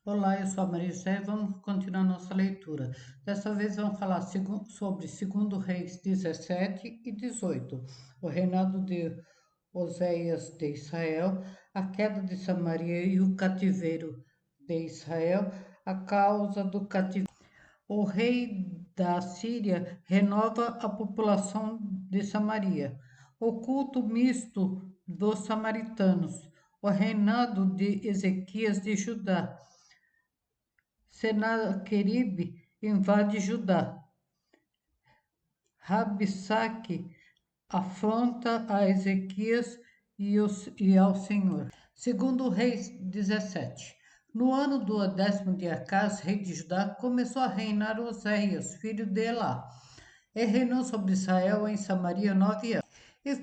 Olá, eu sou a Maria José e vamos continuar nossa leitura. Dessa vez vamos falar sobre segundo Reis 17 e 18, o reinado de Oséias de Israel, a queda de Samaria e o cativeiro de Israel, a causa do cativeiro. O rei da Síria renova a população de Samaria. O culto misto dos samaritanos. O reinado de Ezequias de Judá. Senaqueribe invade Judá. Rabsaque afronta a Ezequias e ao Senhor. Segundo Reis 17. No ano do 10º de Acás, rei de Judá, começou a reinar Oséias, filho de Elá, e reinou sobre Israel em Samaria 9 anos. E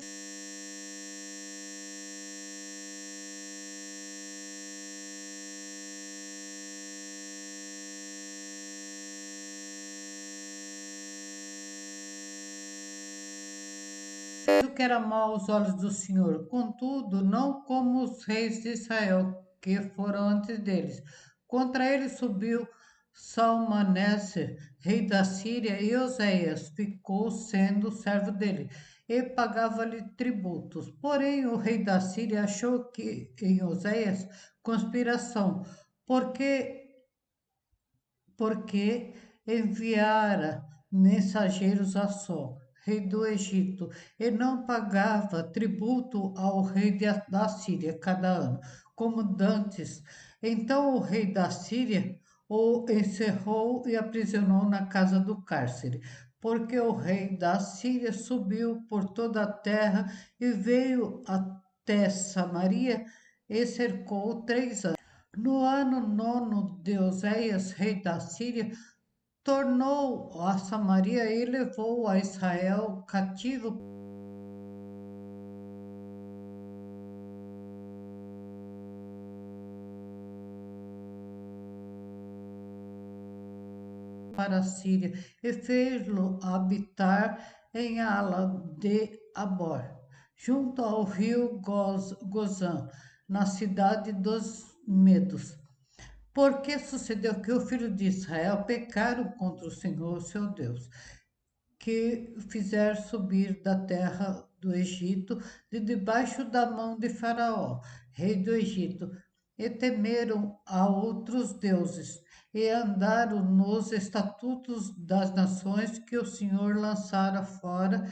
fez o que era mal aos olhos do Senhor, contudo, não como os reis de Israel, que foram antes deles. Contra ele subiu Salmaneser, rei da Síria, e Oséias ficou sendo servo dele, e pagava-lhe tributos. Porém, o rei da Síria achou que em Oséias conspiração, porque porque enviara mensageiros a Só, rei do Egito, e não pagava tributo ao rei da Síria cada ano, como dantes. Então o rei da Síria o encerrou e aprisionou na casa do cárcere, porque o rei da Síria subiu por toda a terra e veio até Samaria e cercou 3 anos. No ano nono de Oséias, rei da Síria, tornou a Samaria e levou a Israel cativo para a Síria e fez-lo habitar em Ala de Abor, junto ao rio Gozã, na cidade dos Medos. Porque sucedeu que o filho de Israel pecaram contra o Senhor, seu Deus, que fizer subir da terra do Egito, de debaixo da mão de Faraó, rei do Egito, e temeram a outros deuses, e andaram nos estatutos das nações que o Senhor lançara fora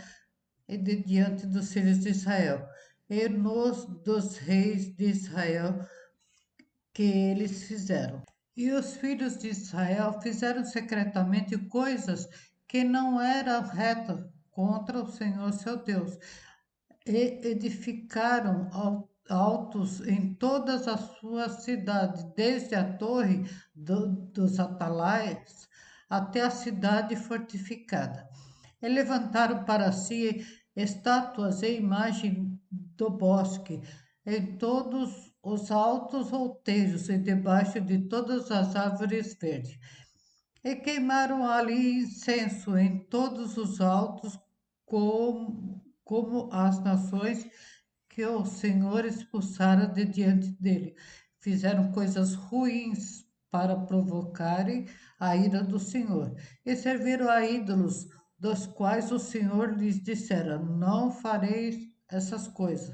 e de diante dos filhos de Israel, e nos dos reis de Israel que eles fizeram. E os filhos de Israel fizeram secretamente coisas que não eram retas contra o Senhor seu Deus, e edificaram altos em todas as suas cidades, desde a torre dos atalaias até a cidade fortificada. E levantaram para si estátuas e imagem do bosque, em todos os altos outeiros e debaixo de todas as árvores verdes. E queimaram ali incenso em todos os altos, como as nações que o Senhor expulsara de diante dele. Fizeram coisas ruins para provocarem a ira do Senhor. E serviram a ídolos, dos quais o Senhor lhes dissera: Não fareis essas coisas.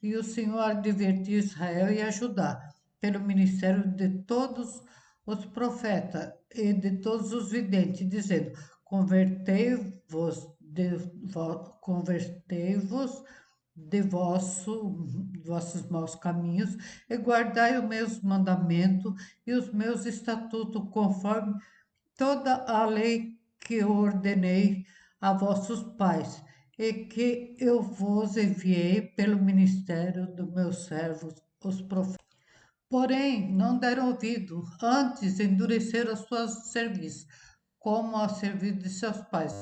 E o Senhor advertiu Israel e a Judá, pelo ministério de todos os profetas e de todos os videntes, dizendo: convertei-vos de vossos maus caminhos e guardai os meus mandamentos e os meus estatutos, conforme toda a lei que ordenei a vossos pais e que eu vos enviei pelo ministério dos meus servos, os profetas. Porém, não deram ouvido, antes endureceram as suas serviços, como a serviço de seus pais,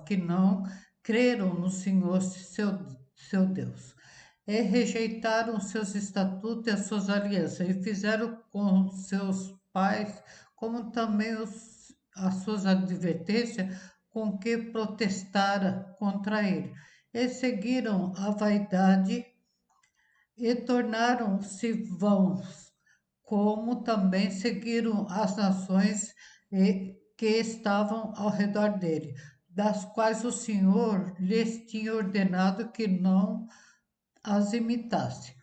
que não creram no Senhor seu Deus. e rejeitaram seus estatutos e as suas alianças, e fizeram com seus pais, como também as suas advertências, com que protestara contra ele. E seguiram a vaidade e tornaram-se vãos, como também seguiram as nações que estavam ao redor dele, das quais o Senhor lhes tinha ordenado que não as imitasse.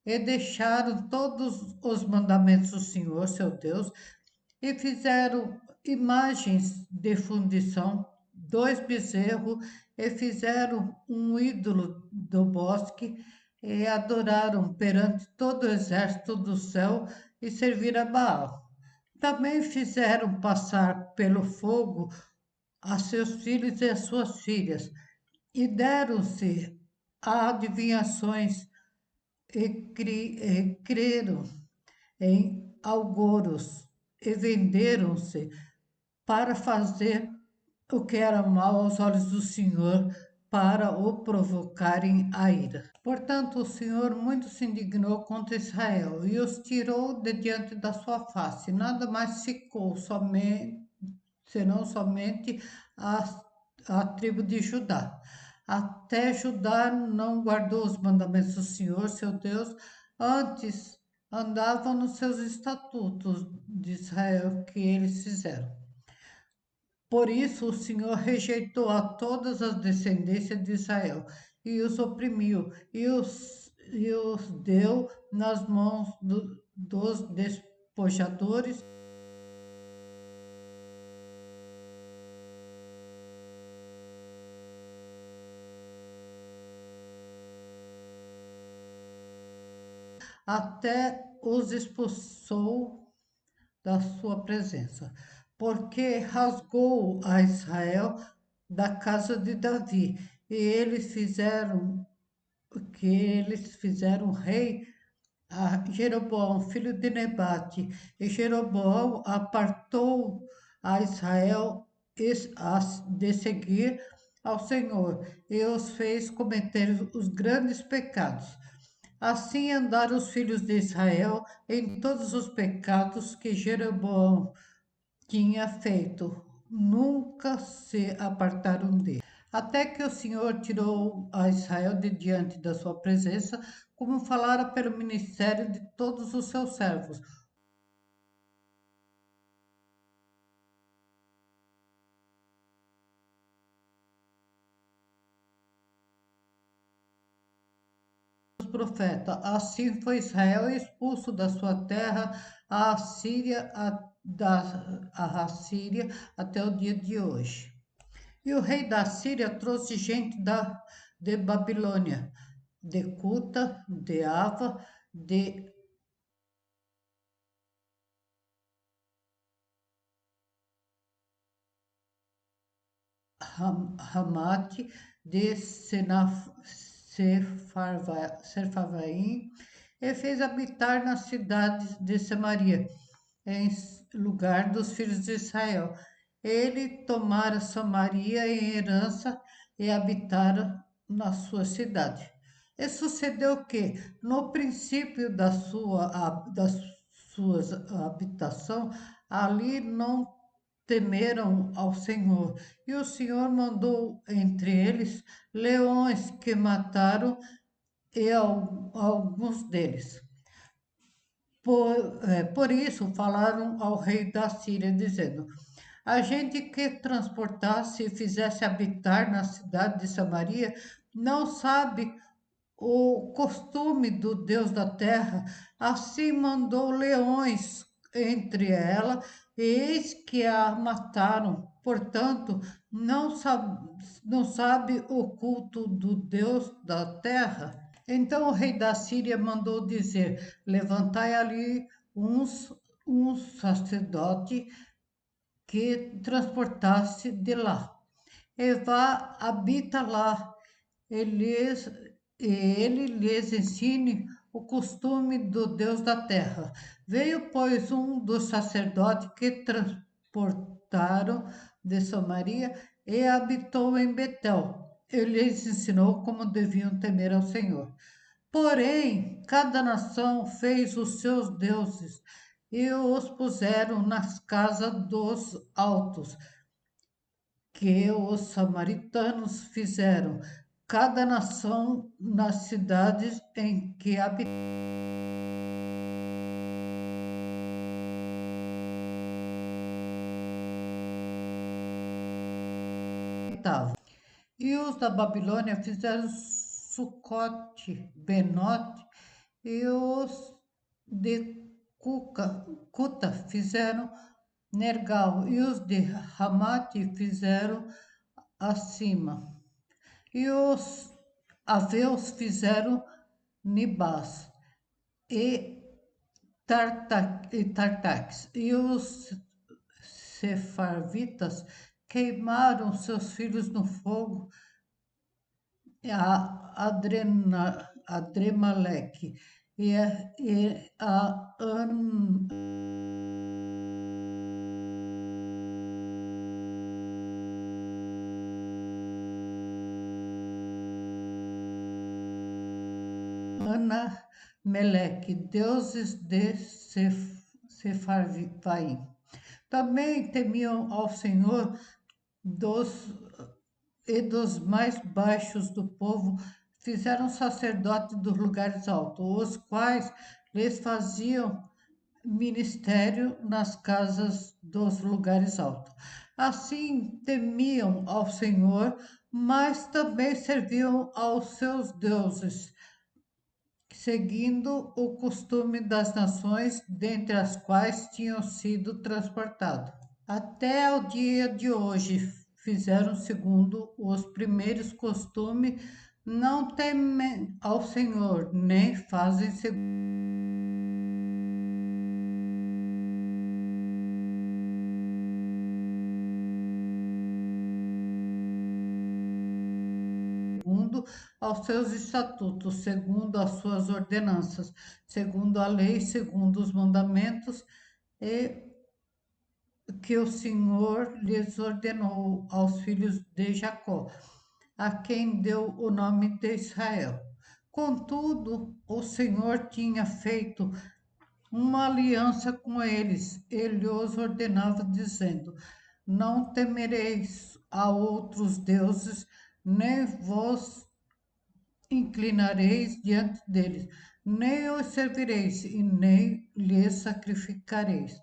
E deixaram todos os mandamentos do Senhor, seu Deus, e fizeram imagens de fundição, 2 bezerros, e fizeram um ídolo do bosque, e adoraram perante todo o exército do céu e serviram a Baal. Também fizeram passar pelo fogo a seus filhos e as suas filhas, e deram-se a adivinhações e creram em algoros e venderam-se para fazer o que era mal aos olhos do Senhor, para o provocarem a ira. Portanto, o Senhor muito se indignou contra Israel e os tirou de diante da sua face. Nada mais ficou, senão somente a tribo de Judá. Até Judá não guardou os mandamentos do Senhor, seu Deus, antes andavam nos seus estatutos de Israel que eles fizeram. Por isso o Senhor rejeitou a todas as descendências de Israel e os oprimiu e os deu nas mãos dos despojadores. Até os expulsou da sua presença, porque rasgou a Israel da casa de Davi, e eles fizeram rei a Jeroboão, filho de Nebate, e Jeroboão apartou a Israel de seguir ao Senhor, e os fez cometer os grandes pecados. Assim andaram os filhos de Israel em todos os pecados que Jeroboão tinha feito, nunca se apartaram dele. Até que o Senhor tirou a Israel de diante da sua presença, como falara pelo ministério de todos os seus servos, os profetas. Assim foi Israel expulso da sua terra, a Assíria, a Assíria até o dia de hoje. E o rei da Síria trouxe gente de Babilônia, de Cuta, de Ava, de Ramate, de Sefarvaim, e fez habitar nas cidades de Samaria, em lugar dos filhos de Israel. Ele tomara Samaria em herança e habitara na sua cidade. E sucedeu que, no princípio da sua habitação, ali não temeram ao Senhor, e o Senhor mandou entre eles leões que mataram alguns deles. Por isso falaram ao rei da Síria, dizendo: a gente que transportasse e fizesse habitar na cidade de Samaria não sabe o costume do Deus da terra, assim mandou leões entre ela, e eis que a mataram. Portanto, não sabe o culto do Deus da terra. Então o rei da Síria mandou dizer: levantai ali um sacerdote que transportasse de lá. E vá, habita lá, e ele lhes ensine o costume do Deus da terra. Veio, pois, um dos sacerdotes que transportaram de Samaria e habitou em Betel. Ele lhes ensinou como deviam temer ao Senhor. Porém, cada nação fez os seus deuses e os puseram nas casas dos altos, que os samaritanos fizeram, cada nação nas cidades em que habitavam. E os da Babilônia fizeram Sucote, Benote, e os de Cuta fizeram Nergal, e os de Ramate fizeram Acima, e os aveus fizeram Nibás e Tartaques, e os sefarvitas queimaram seus filhos no fogo, Adremaleque e a Anameleque, deuses de Sefarvaim. Também temiam ao Senhor dos dos mais baixos do povo fizeram sacerdote dos lugares altos, os quais lhes faziam ministério nas casas dos lugares altos. Assim temiam ao Senhor, mas também serviam aos seus deuses, seguindo o costume das nações dentre as quais tinham sido transportados. Até o dia de hoje fizeram segundo os primeiros costumes, não temem ao Senhor, nem fazem segundo aos seus estatutos, segundo as suas ordenanças, segundo a lei, segundo os mandamentos e que o Senhor lhes ordenou aos filhos de Jacó, a quem deu o nome de Israel. Contudo, o Senhor tinha feito uma aliança com eles. Ele os ordenava, dizendo: Não temereis a outros deuses, nem vos inclinareis diante deles, nem os servireis, e nem lhes sacrificareis.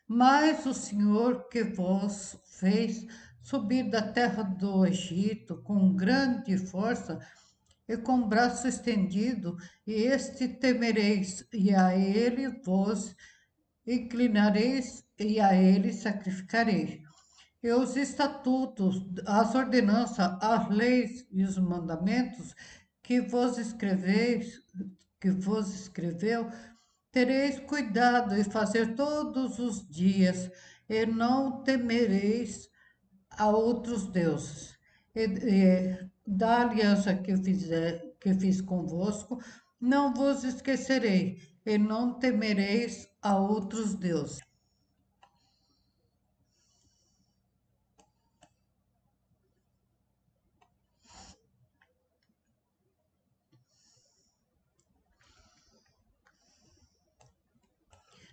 Mas o Senhor que vos fez subir da terra do Egito com grande força e com braço estendido, e este temereis, e a ele vos inclinareis, e a ele sacrificareis. E os estatutos, as ordenanças, as leis e os mandamentos que vos escreveis, que vos escreveu, tereis cuidado e fazer todos os dias, e não temereis a outros deuses. Da aliança que fiz convosco, não vos esquecerei, e não temereis a outros deuses.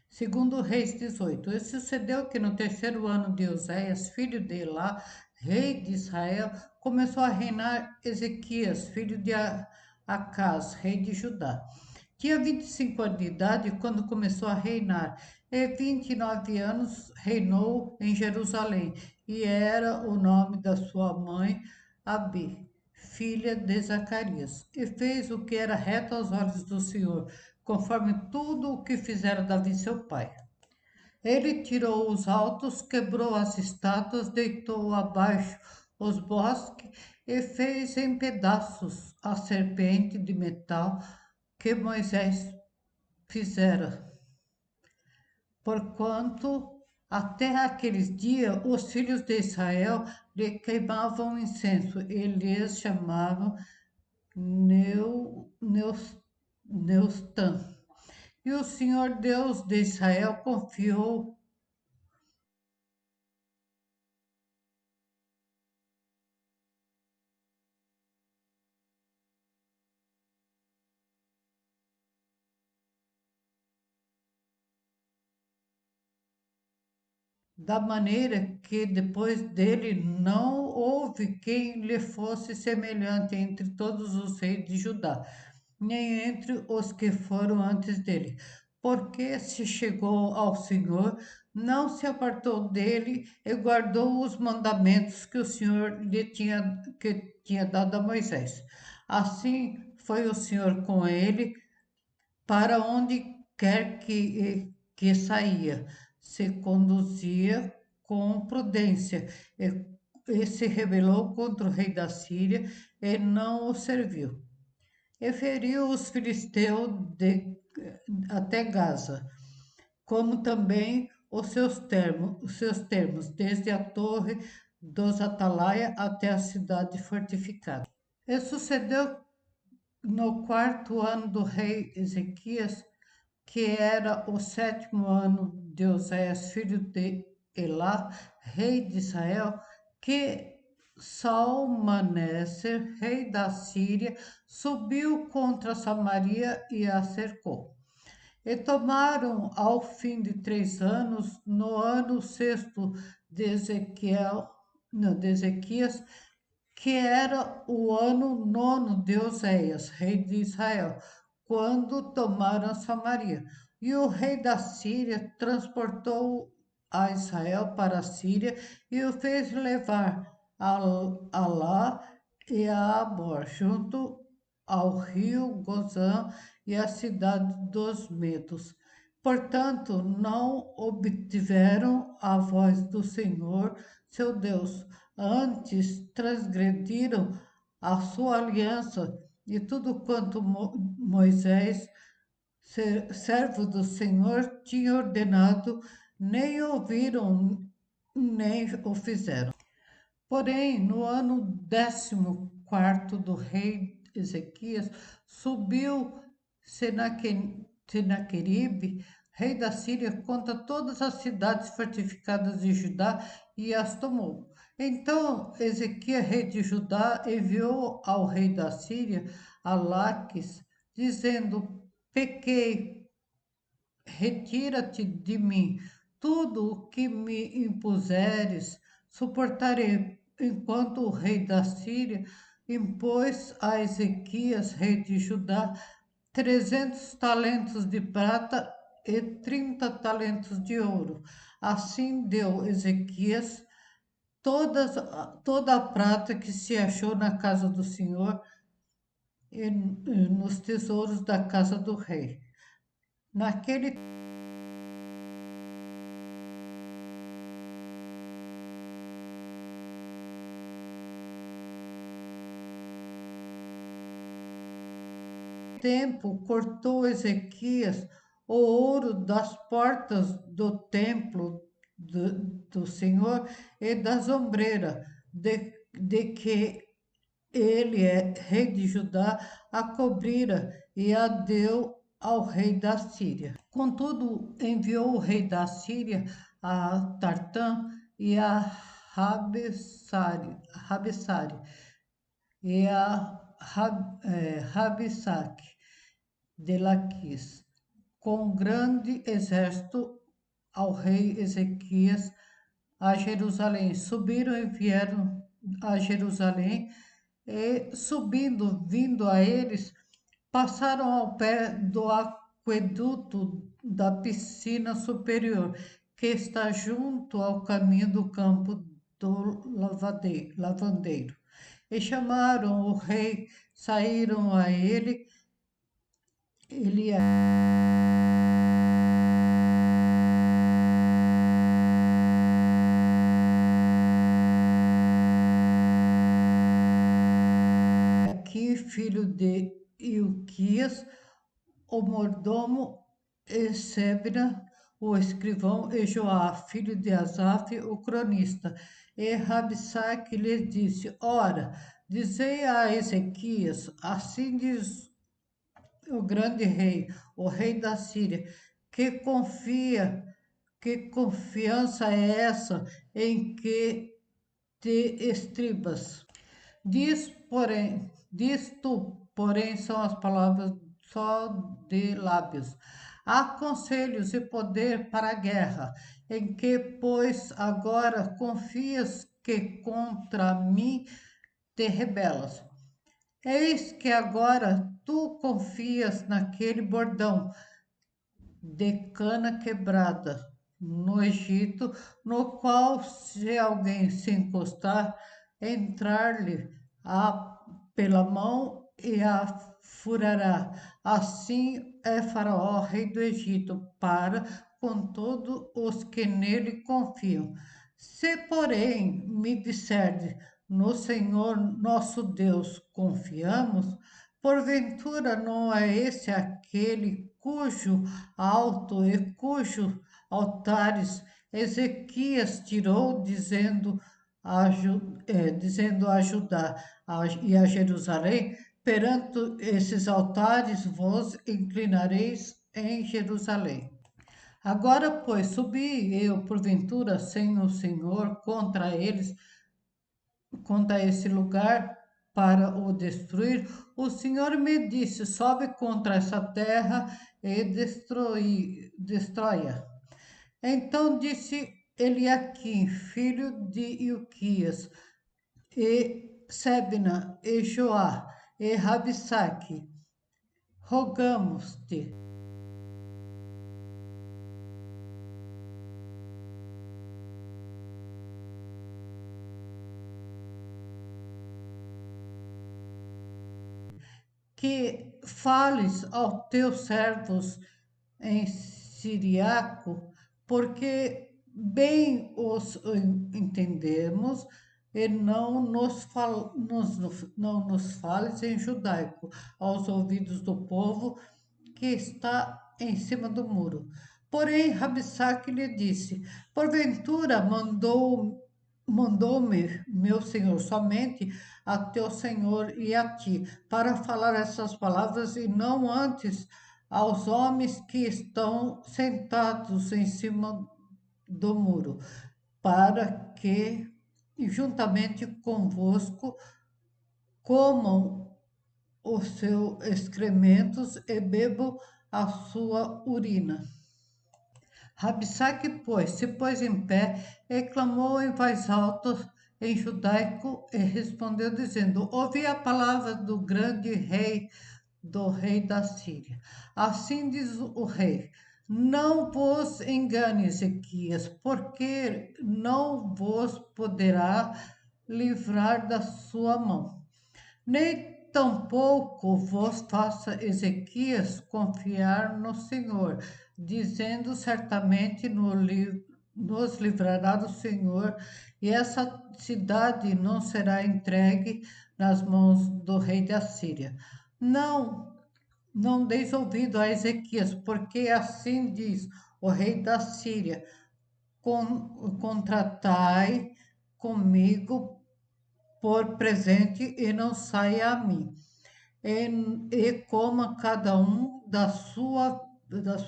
Segundo Reis 18. E sucedeu que no terceiro ano de Oséias, filho de Elá, rei de Israel, começou a reinar Ezequias, filho de Acás, rei de Judá. Tinha 25 anos de idade quando começou a reinar, e 29 anos reinou em Jerusalém, e era o nome da sua mãe Abi, filha de Zacarias. E fez o que era reto aos olhos do Senhor, conforme tudo o que fizera Davi seu pai. Ele tirou os altos, quebrou as estátuas, deitou abaixo os bosques e fez em pedaços a serpente de metal que Moisés fizera. Porquanto até aqueles dias os filhos de Israel lhe queimavam incenso e lhes chamavam Neustã. E o Senhor Deus de Israel confiou da maneira que depois dele não houve quem lhe fosse semelhante entre todos os reis de Judá, nem entre os que foram antes dele. Porque se chegou ao Senhor, não se apartou dele e guardou os mandamentos que o Senhor tinha dado a Moisés. Assim foi o Senhor com ele para onde quer que saía, se conduzia com prudência e se rebelou contra o rei da Síria e não o serviu. E feriu os filisteus até Gaza, como também os seus termos, desde a torre dos Atalaia até a cidade fortificada. E sucedeu no quarto ano do rei Ezequias, que era o sétimo ano de Oséias, filho de Elá, rei de Israel, que Salmaneser, rei da Síria, subiu contra Samaria e a cercou. E tomaram ao fim de 3 anos, no ano sexto de Ezequiel, não, de Ezequias, que era o ano nono de Oséias, rei de Israel, quando tomaram Samaria. E o rei da Síria transportou a Israel para a Síria e o fez levar a lá e a Abor, junto ao rio Gozã e à cidade dos Medos. Portanto, não obtiveram a voz do Senhor, seu Deus, antes transgrediram a sua aliança e tudo quanto Moisés, servo do Senhor, tinha ordenado, nem ouviram, nem o fizeram. Porém, no ano 14º do rei Ezequias, subiu Senaqueribe, rei da Síria, contra todas as cidades fortificadas de Judá e as tomou. Então Ezequias, rei de Judá, enviou ao rei da Síria, a Laques, dizendo: Pequei, retira-te de mim. Tudo o que me impuseres, suportarei. Enquanto o rei da Síria impôs a Ezequias, rei de Judá, 300 talentos de prata e 30 talentos de ouro. Assim deu Ezequias toda a prata que se achou na casa do Senhor e nos tesouros da casa do rei. Naquele tempo cortou Ezequias o ouro das portas do templo do Senhor e das ombreiras, de que ele, rei de Judá, a cobrira e a deu ao rei da Síria. Contudo, enviou o rei da Síria a Tartã e a Rabessare e a Rabissaque de Laquis, com grande exército ao rei Ezequias a Jerusalém. Subiram e vieram a Jerusalém e, subindo, vindo a eles, passaram ao pé do aqueduto da piscina superior, que está junto ao caminho do campo do lavandeiro. E chamaram o rei, saíram a ele aqui, filho de Ilquias, o mordomo, e Sebna, o escrivão, e Joá, filho de Asaf, o cronista. E Rabsaque lhe disse: Ora, dizei a Ezequias, assim diz o grande rei, o rei da Síria, que confiança é essa em que te estribas? Diz tu, porém, são as palavras só de lábios. há conselhos e poder para a guerra, em que, pois, agora confias que contra mim te rebelas. Eis que agora tu confias naquele bordão de cana quebrada no Egito, no qual, se alguém se encostar, entrar-lhe pela mão e a furará. Assim é Faraó, rei do Egito, para com todos os que nele confiam. Se, porém, me disserdes, no Senhor nosso Deus confiamos, porventura não é esse aquele cujo alto e cujos altares Ezequias tirou, dizendo a Judá e a Jerusalém: perante esses altares vos inclinareis em Jerusalém. Agora, pois, subi eu, porventura, sem o Senhor, contra esse lugar, para o destruir. O Senhor me disse: sobe contra essa terra e destrói-a. Então disse Eliaquim, filho de Ilquias, e Sebna, e Joá, e Rabsaque: rogamos-te que fales aos teus servos em siriaco, porque bem os entendemos, e não nos fales em judaico aos ouvidos do povo que está em cima do muro. Porém, Rabsaque lhe disse: porventura mandou-me meu senhor somente a teu senhor e a ti, para falar essas palavras, e não antes aos homens que estão sentados em cima do muro, para que, juntamente convosco, comam os seus excrementos e bebam a sua urina. Rabsaque, pois, se pôs em pé e clamou em voz alta em judaico e respondeu, dizendo: ouvi a palavra do rei da Síria. Assim diz o rei: não vos engane, Ezequias, porque não vos poderá livrar da sua mão. Nem tampouco vos faça Ezequias confiar no Senhor, dizendo certamente nos livrará do Senhor, e essa cidade não será entregue nas mãos do rei da Síria. Não deis ouvido a Ezequias, porque assim diz o rei da Síria: contratai comigo por presente e não saia a mim, e coma cada um da sua vida